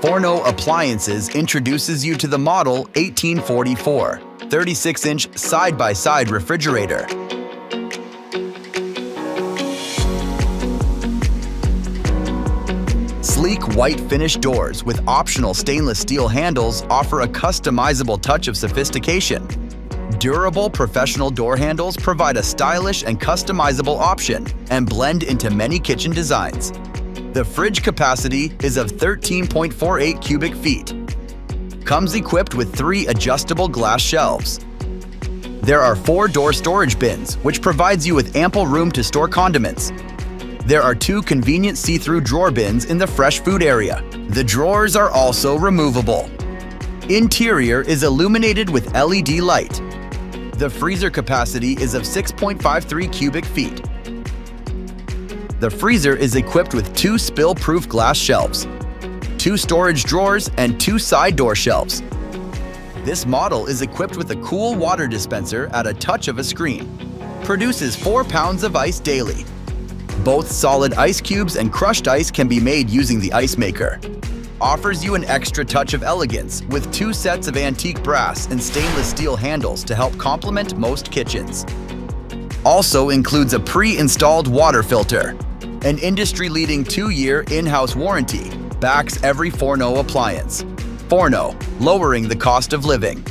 Forno Appliances introduces you to the model 1844 36-inch side-by-side refrigerator. Sleek white finish doors with optional stainless steel handles offer a customizable touch of sophistication. Durable professional door handles provide a stylish and customizable option and blend into many kitchen designs. The fridge capacity is of 13.48 cubic feet. Comes equipped with 3 adjustable glass shelves. There are 4 door storage bins, which provides you with ample room to store condiments. There are 2 convenient see-through drawer bins in the fresh food area. The drawers are also removable. Interior is illuminated with LED light. The freezer capacity is of 6.53 cubic feet. The freezer is equipped with 2 spill-proof glass shelves, 2 storage drawers, and 2 side door shelves. This model is equipped with a cool water dispenser at a touch of a screen. Produces 4 pounds of ice daily. Both solid ice cubes and crushed ice can be made using the ice maker. Offers you an extra touch of elegance with 2 sets of antique brass and stainless steel handles to help complement most kitchens. Also includes a pre-installed water filter. An industry-leading 2-year in-house warranty backs every Forno appliance. Forno, lowering the cost of living.